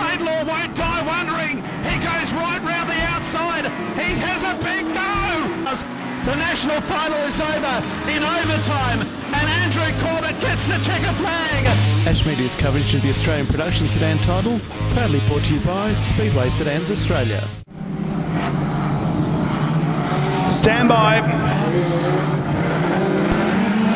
Laidlaw won't die wondering. He goes right round the outside. He has a big go. The national final is over in overtime, and Andrew Corbett gets the checker flag. Ash Media's coverage of the Australian production sedan title, proudly brought to you by Speedway Sedans Australia. Stand by.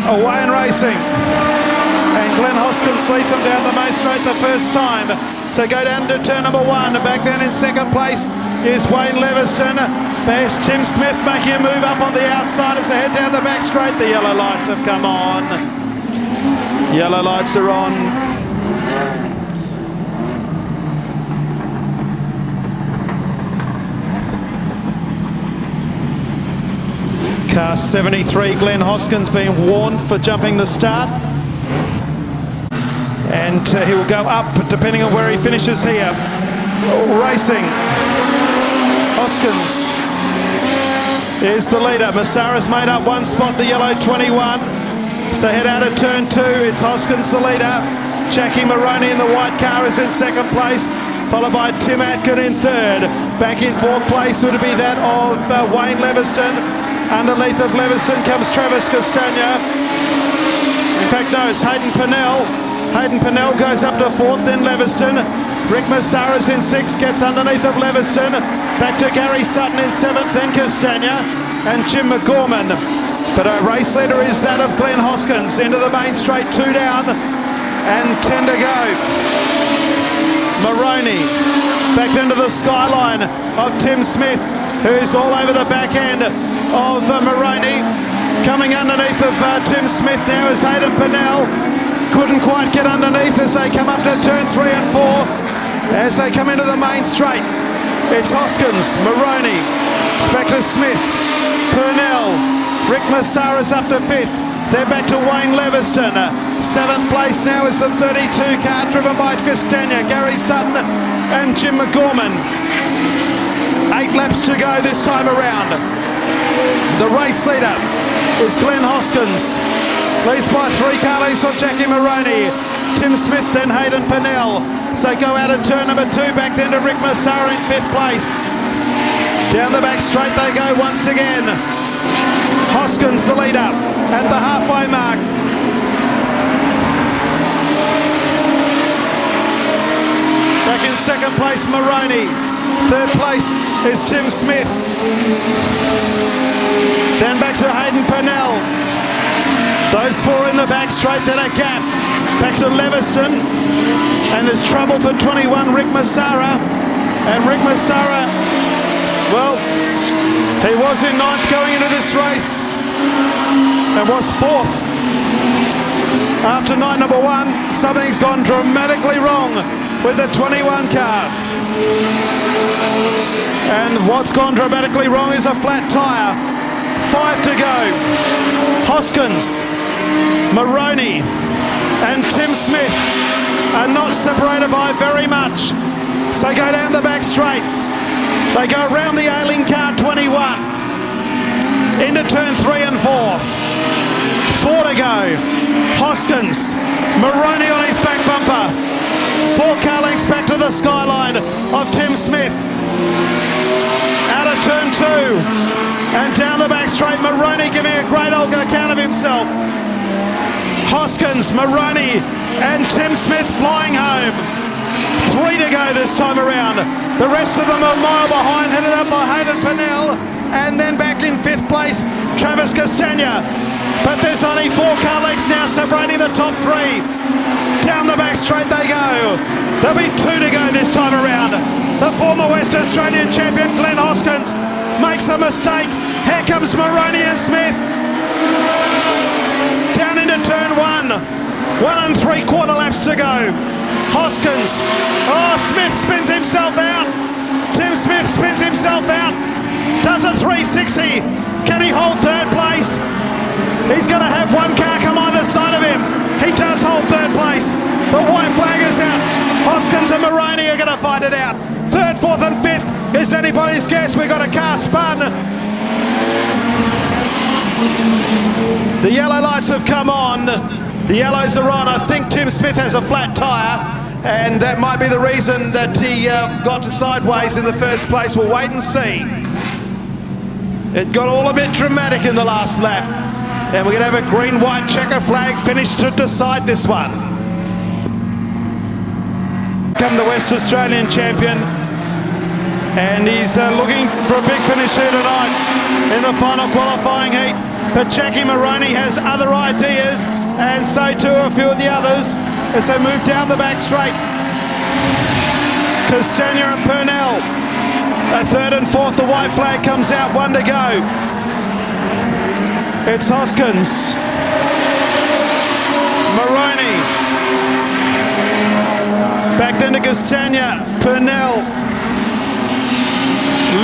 Away and racing. And Glenn Hoskins leads them down the main straight the first time. So go down to turn number one. Back then in second place is Wayne Leviston. There's Tim Smith making a move up on the outside as they head down the back straight. The yellow lights have come on. Yellow lights are on. Car 73, Glenn Hoskins being warned for jumping the start. And he will go up depending on where he finishes here. Racing. Hoskins is the leader. Massara's made up one spot, the yellow 21. So head out of turn two. It's Hoskins the leader. Jackie Maroney in the white car is in second place, followed by Tim Atkin in third. Back in fourth place would be that of Wayne Leviston. Underneath of Leviston comes Travis Castagna. In fact, no, it's Hayden Pennell. Hayden Pennell goes up to fourth, then Leviston. Rick Massara's in sixth, gets underneath of Leviston. Back to Gary Sutton in seventh, then Castagna and Jim McGorman. But our race leader is that of Glenn Hoskins. Into the main straight, 2 down and 10 to go. Maroney back then to the skyline of Tim Smith, who's all over the back end of Maroney. Coming underneath of Tim Smith now is Hayden Pennell. Couldn't quite get underneath as they come up to turn 3 and 4. As they come into the main straight, it's Hoskins, Maroney, back to Smith, Purnell, Rick Massara's up to 5th. They're back to Wayne Leviston. 7th place now is the 32 car driven by Castagna, Gary Sutton and Jim McGorman. 8 laps to go this time around. The race leader is Glenn Hoskins. Leads by 3 car lengths on Jackie Maroney. Tim Smith, then Hayden Pennell. So go out of turn number 2, back then to Rick Massara in 5th place. Down the back straight they go once again. Hoskins the leader at the halfway mark. Back in second place, Maroney. Third place is Tim Smith. Then back to Hayden Pennell. Those 4 in the back straight, then a gap. Back to Leviston. And there's trouble for 21, Rick Massara. And Rick Massara, well, he was in 9th going into this race and was 4th. After night number 1, something's gone dramatically wrong with the 21 car. And what's gone dramatically wrong is a flat tyre. 5 to go. Hoskins, Maroney and Tim Smith are not separated by very much. So go down the back straight. They go around the ailing car 21. Into turn 3 and 4. 4 to go. Hoskins, Maroney on his back bumper. 4 car lengths back to the skyline of Tim Smith. Out of turn 2 and down the back straight, Maroney giving a great old account of himself. Hoskins, Maroney and Tim Smith flying home. 3 to go this time around. The rest of them are a mile behind, headed up by Hayden Pennell. And then back in 5th place, Travis Castagna. But there's only 4 car lengths now separating the top 3. Down the back straight they go. There'll be 2 to go this time around. The former West Australian champion Glenn Hoskins makes a mistake. Here comes Maroney and Smith. Down into turn 1. 1 3/4 laps to go. Hoskins. Oh, Smith spins himself out. Tim Smith spins himself out. Does a 360. Can he hold 3rd place? He's going to have 1 car come either side of him. He does hold 3rd place. The white flag is out. Hoskins and Maroney are going to fight it out. 3rd, 4th and 5th is anybody's guess. We've got a car spun. The yellow lights have come on. The yellows are on. I think Tim Smith has a flat tyre. and that might be the reason that he got to sideways in the first place. We'll wait and see. It got all a bit dramatic in the last lap, and we're going to have a green-white checker flag finish to decide this one. Come the West Australian champion, and he's looking for a big finish here tonight in the final qualifying heat. But Jackie Moroney has other ideas, and so too a few of the others as they move down the back straight. Castagna and Purnell, a third and fourth. The white flag comes out, one to go. It's Hoskins, Moroney, back then to Castagna, Purnell,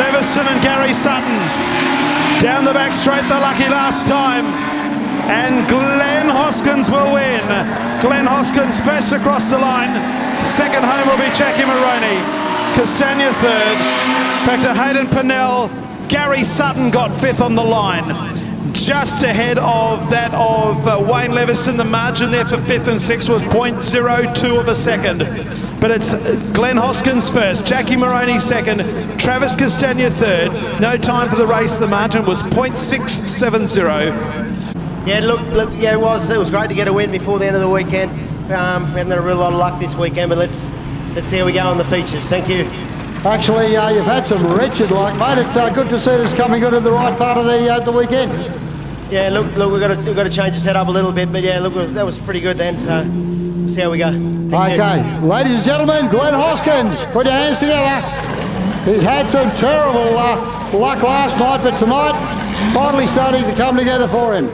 Leviston and Gary Sutton. Down the back straight, the lucky last time. And Glenn Hoskins will win. Glenn Hoskins first across the line. Second home will be Jackie Moroney. Castagna third. Back to Hayden Purnell. Gary Sutton got fifth on the line. Just ahead of that of Wayne Leviston. The margin there for fifth and sixth was 0.02 of a second. But it's Glenn Hoskins first, Jackie Moroney second, Travis Castagna third. No time for the race. The margin was 0.670. Yeah, look, yeah, it was great to get a win before the end of the weekend. We haven't had a real lot of luck this weekend, but let's see how we go on the features. Thank you. Actually, you've had some wretched luck, mate. It's good to see this coming good at the right part of the weekend. Yeah, look, we've got to change the setup a little bit, but yeah, look, that was pretty good then. So we'll see how we go. Okay, ladies and gentlemen, Glenn Hoskins, put your hands together. He's had some terrible luck last night, but tonight finally starting to come together for him.